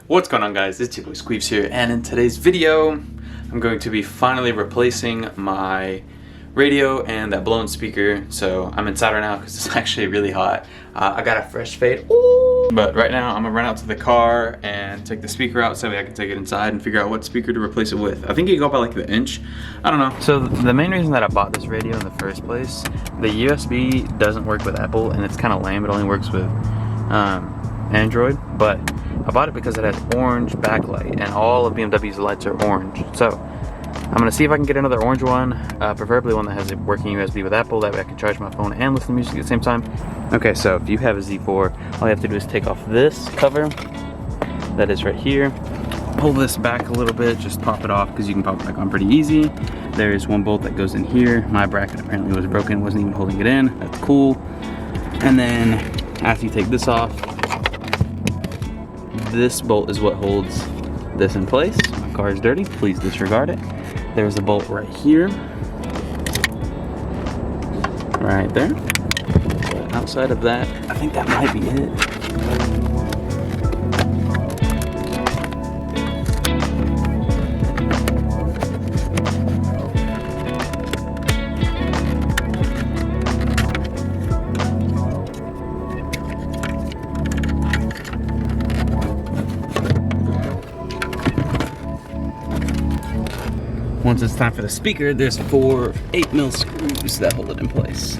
What's going on, guys? It's your boy Squeeps here, and in today's video I'm going to be finally replacing my radio and that blown speaker. So I'm inside right now because it's actually really hot. I got a fresh fade. Ooh. But right now I'm gonna run out to the car and take the speaker out so I can take it inside and figure out what speaker to replace it with. I think you go by like the inch. I don't know. So the main reason that I bought this radio in the first place, the USB doesn't work with Apple and it's kind of lame. It only works with Android, but I bought it because it has orange backlight and all of BMW's lights are orange. So I'm gonna see if I can get another orange one, preferably one that has a working USB with Apple. That way I can charge my phone and listen to music at the same time. Okay, so if you have a Z4, all you have to do is take off this cover that is right here, pull this back a little bit, just pop it off because you can pop it back on pretty easy. There is one bolt that goes in here. My bracket apparently was broken, wasn't even holding it in. That's cool. And then after you take this off, this bolt is what holds this in place. My car is dirty, please disregard it. There's a bolt right here, right there. But outside of that, I think that might be it. Once it's time for the speaker, there's 4 8mm screws that hold it in place.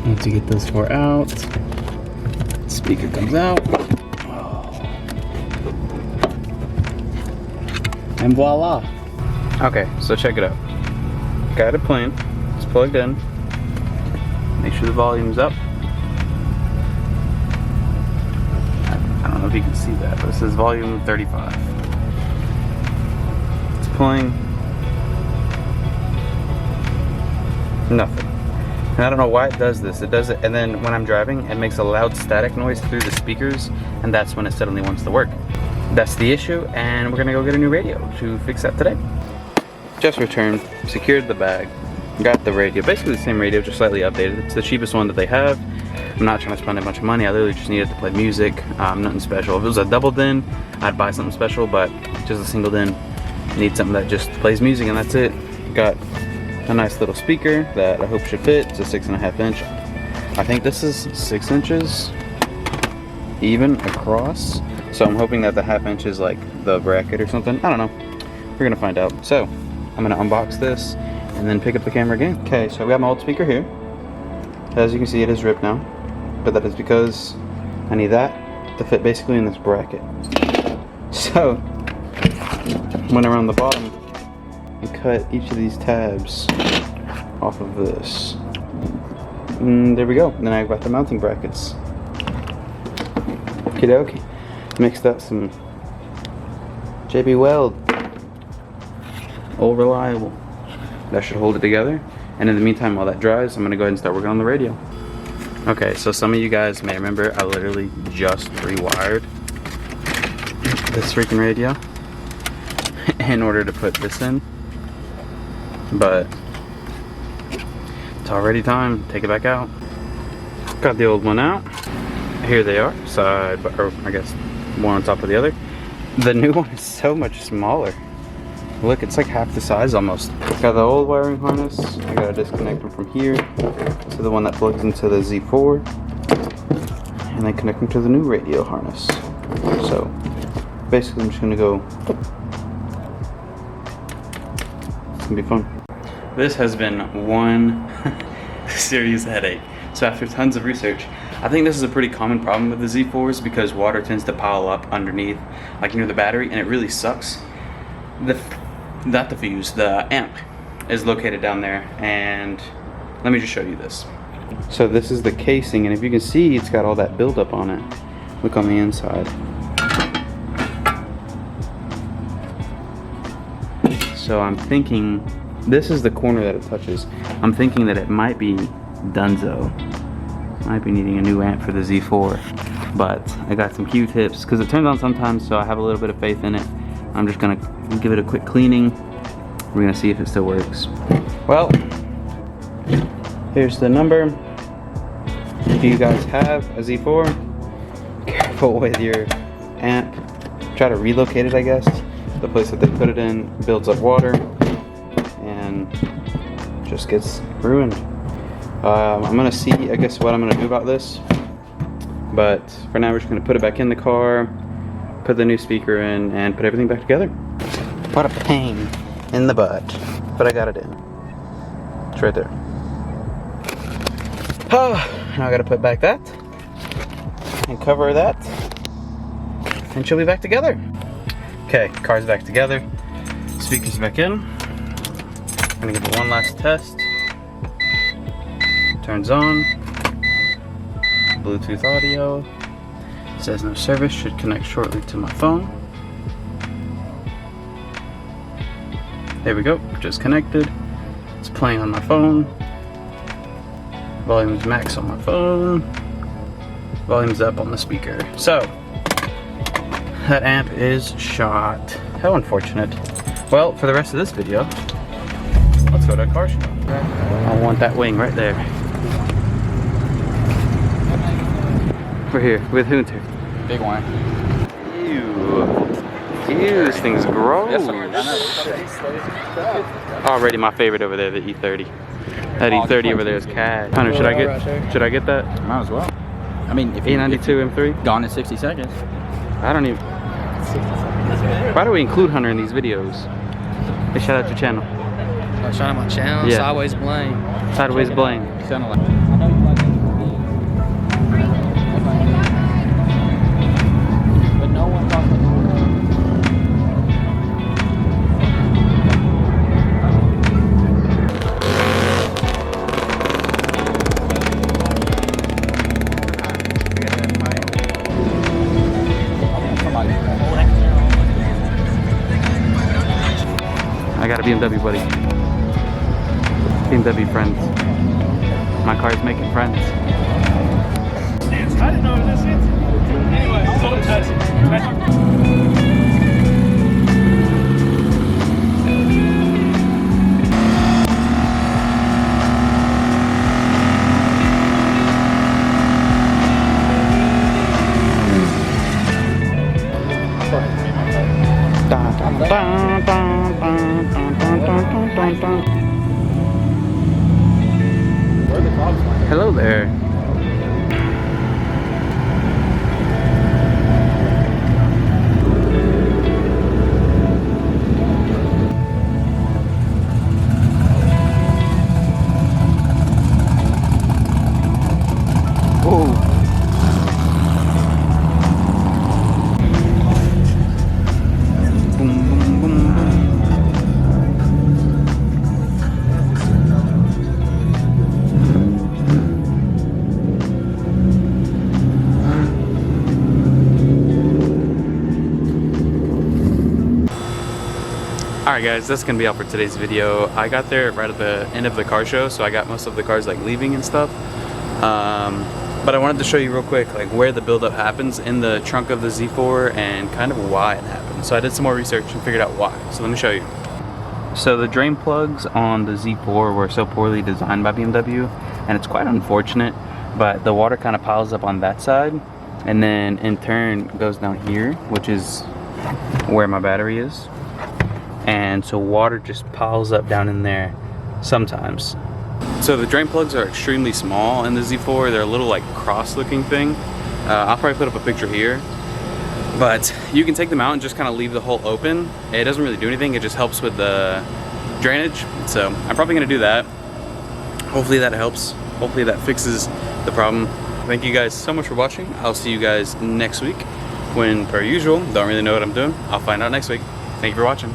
Once you get those 4 out, the speaker comes out. And voila. Okay, so check it out. Got it playing, it's plugged in. Make sure the volume's up. I don't know if you can see that, but it says volume 35. It's playing. Nothing. And I don't know why it does this. It does it, and then when I'm driving, it makes a loud static noise through the speakers, and that's when it suddenly wants to work. That's the issue, and we're gonna go get a new radio to fix that today. Just returned, secured the bag. Got the radio, basically the same radio, just slightly updated. It's the cheapest one that they have. I'm not trying to spend a bunch of money. I literally just needed to play music, nothing special. If it was a double din, I'd buy something special, but just a single din, I need something that just plays music and that's it. Got a nice little speaker that I hope should fit. It's a 6.5 inch. I think this is 6 inches even across. So I'm hoping that the 1/2 inch is like the bracket or something. I don't know. We're gonna find out. So I'm gonna unbox this and then pick up the camera again. Okay, so we have my old speaker here. As you can see, it is ripped now, but that is because I need that to fit basically in this bracket. So, went around the bottom and cut each of these tabs off of this. And there we go. Then I got the mounting brackets. Okie dokie. Mixed up some JB Weld. All reliable. That should hold it together. And in the meantime, while that dries, I'm gonna go ahead and start working on the radio. Okay, so some of you guys may remember I literally just rewired this freaking radio in order to put this in. But it's already time, take it back out. Got the old one out. Here they are, side, or I guess one on top of the other. The new one is so much smaller. Look, it's like half the size almost. Got the old wiring harness. I gotta disconnect them from here to the one that plugs into the Z4. And then connect them to the new radio harness. So, basically I'm just gonna go. It's gonna be fun. This has been one serious headache. So after tons of research, I think this is a pretty common problem with the Z4s because water tends to pile up underneath, like near the battery, and it really sucks. Not the fuse, the amp is located down there, and let me just show you this. So this is the casing, and if you can see, it's got all that buildup on it. Look on the inside. So I'm thinking, this is the corner that it touches. I'm thinking that it might be Dunzo. Might be needing a new amp for the Z4, but I got some Q-tips because it turns on sometimes, so I have a little bit of faith in it. I'm just gonna give it a quick cleaning We're gonna see if it still works. Well, here's the number. If you guys have a Z4, careful with your amp. Try to relocate it, I guess. The place that they put it in builds up water and just gets ruined. I'm gonna see, I guess, what I'm gonna do about this. But for now, we're just gonna put it back in the car, put the new speaker in, and put everything back together. What a pain in the butt, but I got it in. It's right there. Oh, now I gotta put back that and cover that, and she'll be back together. Okay, car's back together, speaker's back in. I'm gonna give it one last test. Turns on. Bluetooth audio. It says no service, should connect shortly to my phone. There we go, just connected. It's playing on my phone. Volume's max on my phone. Volume's up on the speaker. So, that amp is shot. How unfortunate. Well, for the rest of this video, let's go to a car show. I want that wing right there. We're here with Hunter. Big one. Ew. Ew, this thing's gross. Already my favorite over there, the E30. That E30 over there is cash. Hunter, should I get that? Might as well. I mean, if A92 M3? Gone in 60 seconds. I don't even. Why do we include Hunter in these videos? Hey, shout out your channel. Oh, shout out my channel. Yeah. Sideways Blame. Sideways Blame. Sounded like. I know you like it. But no one talks about I got a BMW, buddy. BMW friends. My car's making friends. I didn't know it was this anyway, so Hello there. Whoa. Alright guys, that's gonna be all for today's video. I got there right at the end of the car show, so I got most of the cars like leaving and stuff. But I wanted to show you real quick like where the buildup happens in the trunk of the Z4 and kind of why it happens. So I did some more research and figured out why. So let me show you. So the drain plugs on the Z4 were so poorly designed by BMW, and it's quite unfortunate, but the water kind of piles up on that side and then in turn goes down here, which is where my battery is. And so water just piles up down in there sometimes. So the drain plugs are extremely small in the Z4. They're a little like cross looking thing. I'll probably put up a picture here. But you can take them out and just kind of leave the hole open. It doesn't really do anything. It just helps with the drainage. So I'm probably gonna do that. Hopefully that helps. Hopefully that fixes the problem. Thank you guys so much for watching. I'll see you guys next week when, per usual, don't really know what I'm doing. I'll find out next week. Thank you for watching.